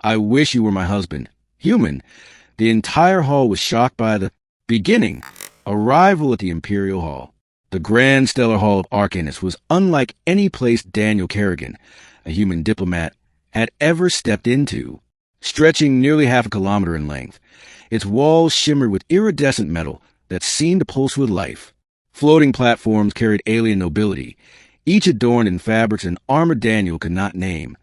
I wish you were my husband. Human. The entire hall was shocked by the beginning. Arrival at the Imperial Hall. The Grand Stellar Hall of Arcanus was unlike any place Daniel Kerrigan, a human diplomat, had ever stepped into. Stretching nearly half a kilometer in length, its walls shimmered with iridescent metal that seemed to pulse with life. Floating platforms carried alien nobility, each adorned in fabrics an armored Daniel could not name,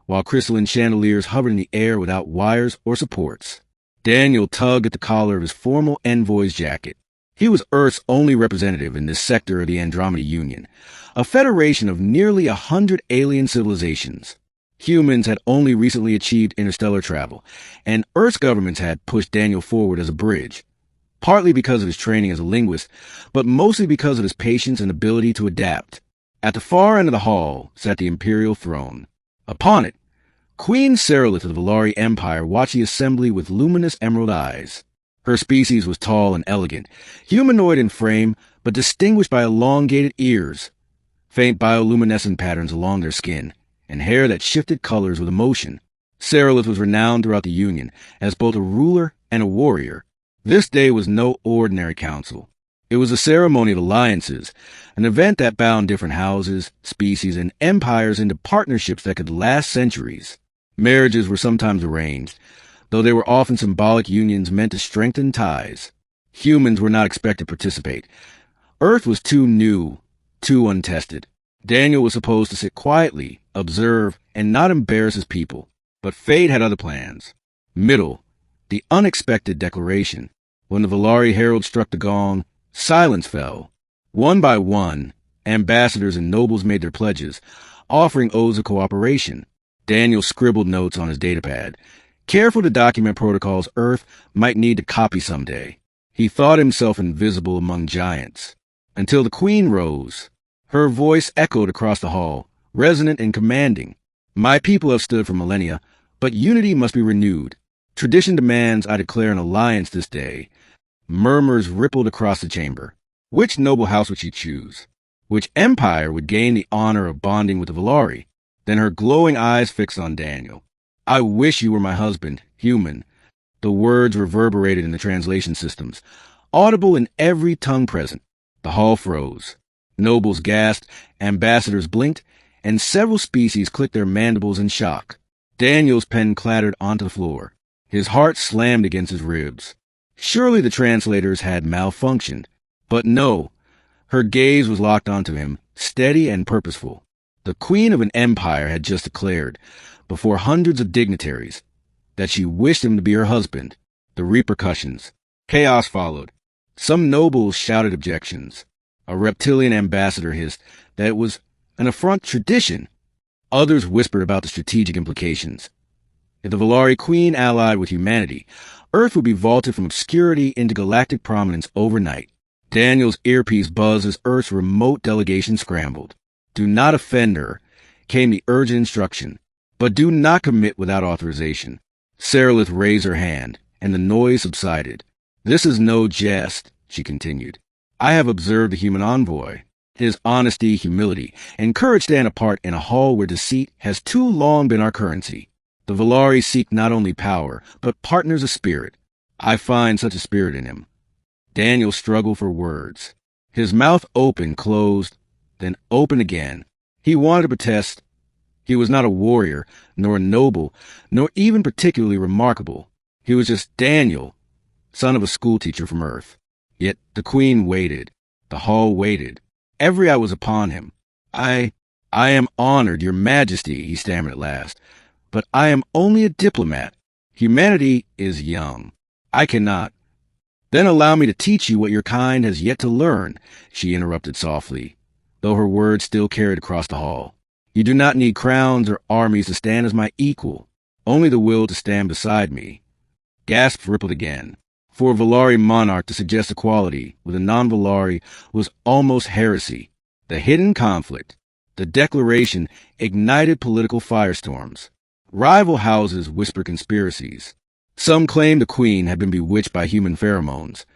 while crystalline chandeliers hovered in the air without wires or supports. Daniel tugged at the collar of his formal envoy's jacket. He was Earth's only representative in this sector of the Andromeda Union, a federation of nearly 100 alien civilizations. Humans had only recently achieved interstellar travel, and Earth's governments had pushed Daniel forward as a bridge, partly because of his training as a linguist, but mostly because of his patience and ability to adapt. At the far end of the hall sat the Imperial throne. Upon it, Queen Seralith of the Valari Empire watched the assembly with luminous emerald eyes. Her species was tall and elegant, humanoid in frame, but distinguished by elongated ears, faint bioluminescent patterns along their skin, and hair that shifted colors with emotion. Seralith was renowned throughout the Union as both a ruler and a warrior. This day was no ordinary council. It was a ceremony of alliances, an event that bound different houses, species, and empires into partnerships that could last centuries. Marriages were sometimes arranged, though they were often symbolic unions meant to strengthen ties. Humans were not expected to participate. Earth was too new, too untested. Daniel was supposed to sit quietly, observe, and not embarrass his people. But fate had other plans. Middle, the unexpected declaration. When the Valari herald struck the gong, silence fell. One by one, ambassadors and nobles made their pledges, offering oaths of cooperation. Daniel scribbled notes on his datapad, careful to document protocols Earth might need to copy someday. He thought himself invisible among giants. Until the Queen rose. Her voice echoed across the hall, resonant and commanding. My people have stood for millennia, but unity must be renewed. Tradition demands I declare an alliance this day. Murmurs rippled across the chamber. Which noble house would she choose? Which empire would gain the honor of bonding with the Valari? Then her glowing eyes fixed on Daniel. I wish you were my husband, human. The words reverberated in the translation systems, audible in every tongue present. The hall froze. Nobles gasped, ambassadors blinked, and several species clicked their mandibles in shock. Daniel's pen clattered onto the floor. His heart slammed against his ribs. Surely the translators had malfunctioned. But no. Her gaze was locked onto him, steady and purposeful. The queen of an empire had just declared, before hundreds of dignitaries, that she wished him to be her husband. The repercussions. Chaos followed. Some nobles shouted objections. A reptilian ambassador hissed that it was an affront to tradition. Others whispered about the strategic implications. If the Valari Queen allied with humanity, Earth would be vaulted from obscurity into galactic prominence overnight. Daniel's earpiece buzzed as Earth's remote delegation scrambled. Do not offend her, came the urgent instruction, but do not commit without authorization. Seralith raised her hand, and the noise subsided. This is no jest, she continued. I have observed the human envoy. His honesty, humility, and courage stand apart in a hall where deceit has too long been our currency. The Valari seek not only power, but partners of spirit. I find such a spirit in him. Daniel struggled for words. His mouth opened, closed, then opened again. He wanted to protest. He was not a warrior, nor a noble, nor even particularly remarkable. He was just Daniel, son of a schoolteacher from Earth. Yet the Queen waited. The hall waited. Every eye was upon him. I am honored, Your Majesty, he stammered at last. But I am only a diplomat. Humanity is young. I cannot. Then allow me to teach you what your kind has yet to learn, she interrupted softly, though her words still carried across the hall. You do not need crowns or armies to stand as my equal, only the will to stand beside me. Gasps rippled again. For a Valari monarch to suggest equality with a non-Valari was almost heresy. The hidden conflict, the declaration, ignited political firestorms. Rival houses whispered conspiracies. Some claimed the Queen had been bewitched by human pheromones.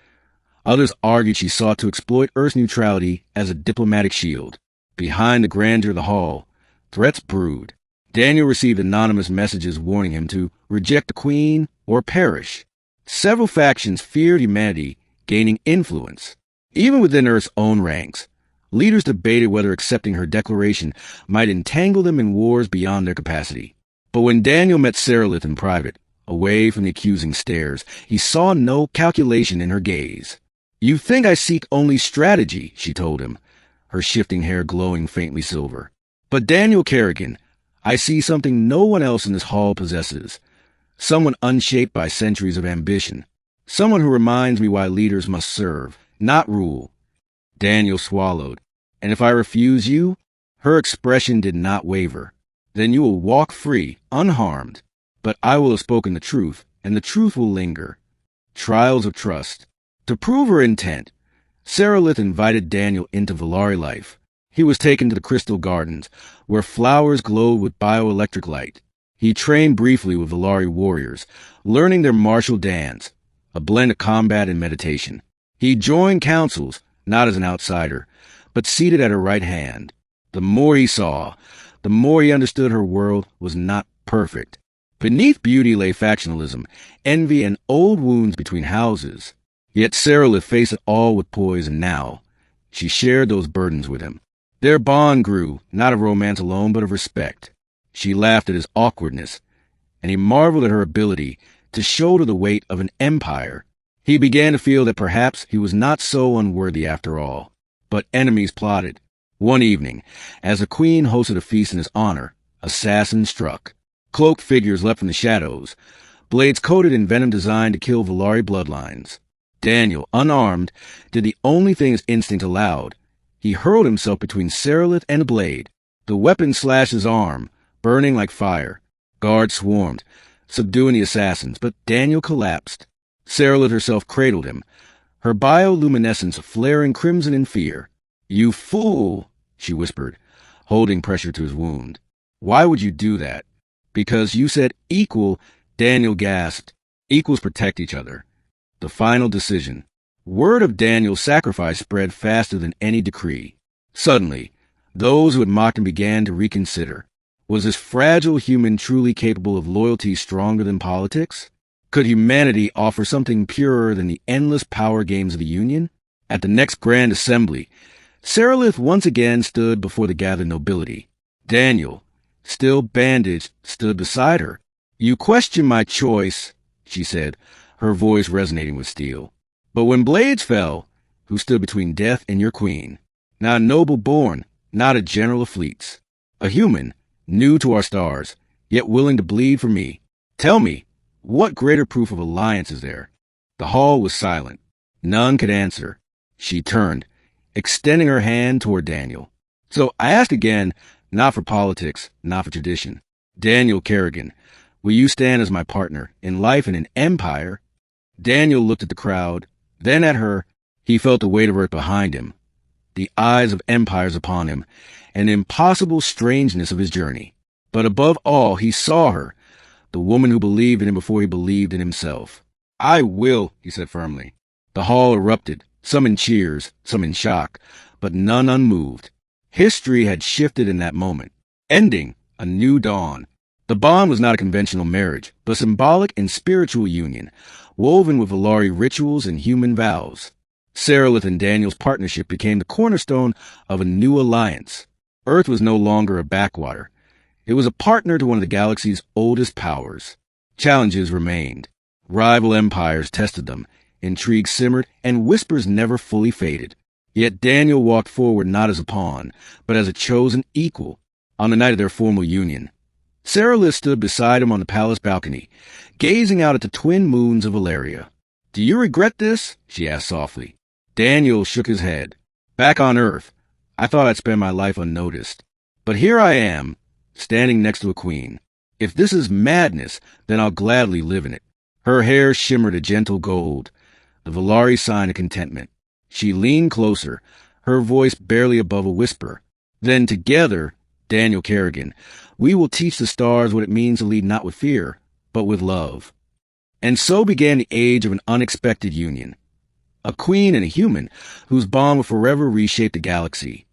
Others argued she sought to exploit Earth's neutrality as a diplomatic shield. Behind the grandeur of the hall, threats brewed. Daniel received anonymous messages warning him to reject the queen or perish. Several factions feared humanity gaining influence. Even within Earth's own ranks, leaders debated whether accepting her declaration might entangle them in wars beyond their capacity. But when Daniel met Seralith in private, away from the accusing stares, he saw no calculation in her gaze. "You think I seek only strategy," she told him, her shifting hair glowing faintly silver. "But Daniel Kerrigan, I see something no one else in this hall possesses. Someone unshaped by centuries of ambition. Someone who reminds me why leaders must serve, not rule." Daniel swallowed. "And if I refuse you?" Her expression did not waver. "Then you will walk free, unharmed. But I will have spoken the truth, and the truth will linger." Trials of trust. To prove her intent, Seralith invited Daniel into Valari life. He was taken to the Crystal Gardens, where flowers glowed with bioelectric light. He trained briefly with Valari warriors, learning their martial dance, a blend of combat and meditation. He joined councils, not as an outsider, but seated at her right hand. The more he saw, the more he understood her world was not perfect. Beneath beauty lay factionalism, envy, and old wounds between houses. Yet Seralith faced it all with poise, and now she shared those burdens with him. Their bond grew, not of romance alone, but of respect. She laughed at his awkwardness, and he marveled at her ability to shoulder the weight of an empire. He began to feel that perhaps he was not so unworthy after all. But enemies plotted. One evening, as the queen hosted a feast in his honor, assassins struck. Cloaked figures leapt from the shadows, blades coated in venom designed to kill Valari bloodlines. Daniel, unarmed, did the only thing his instinct allowed. He hurled himself between Seralith and the blade. The weapon slashed his arm, burning like fire. Guards swarmed, subduing the assassins, but Daniel collapsed. Seralith herself cradled him, her bioluminescence flaring crimson in fear. "You fool," she whispered, holding pressure to his wound. "Why would you do that?" "Because you said equal," Daniel gasped. "Equals protect each other." The final decision. Word of Daniel's sacrifice spread faster than any decree. Suddenly, those who had mocked him began to reconsider. Was this fragile human truly capable of loyalty stronger than politics? Could humanity offer something purer than the endless power games of the Union? At the next Grand Assembly, Seralith once again stood before the gathered nobility. Daniel, still bandaged, stood beside her. "You question my choice," she said, her voice resonating with steel. "But when blades fell, who stood between death and your queen? Not a noble born, not a general of fleets. A human, new to our stars, yet willing to bleed for me. Tell me, what greater proof of alliance is there?" The hall was silent. None could answer. She turned, extending her hand toward Daniel. "So I ask again, not for politics, not for tradition. Daniel Kerrigan, will you stand as my partner in life and in empire?" Daniel looked at the crowd, then at her. He felt the weight of earth behind him, the eyes of empires upon him, and the impossible strangeness of his journey. But above all, he saw her, the woman who believed in him before he believed in himself. "I will," he said firmly. The hall erupted, some in cheers, some in shock, but none unmoved. History had shifted in that moment, ending a new dawn. The bond was not a conventional marriage, but symbolic and spiritual union, woven with Valari rituals and human vows. Seralith and Daniel's partnership became the cornerstone of a new alliance. Earth was no longer a backwater. It was a partner to one of the galaxy's oldest powers. Challenges remained. Rival empires tested them. Intrigue simmered, and whispers never fully faded. Yet Daniel walked forward not as a pawn, but as a chosen equal. On the night of their formal union, Seralith stood beside him on the palace balcony, gazing out at the twin moons of Valeria. "Do you regret this?" she asked softly. Daniel shook his head. "Back on Earth, I thought I'd spend my life unnoticed. But here I am, standing next to a queen. If this is madness, then I'll gladly live in it." Her hair shimmered a gentle gold, the Valari sign of contentment. She leaned closer, her voice barely above a whisper. "Then together, Daniel Kerrigan, we will teach the stars what it means to lead not with fear, but with love." And so began the age of an unexpected union. A queen and a human whose bond would forever reshape the galaxy.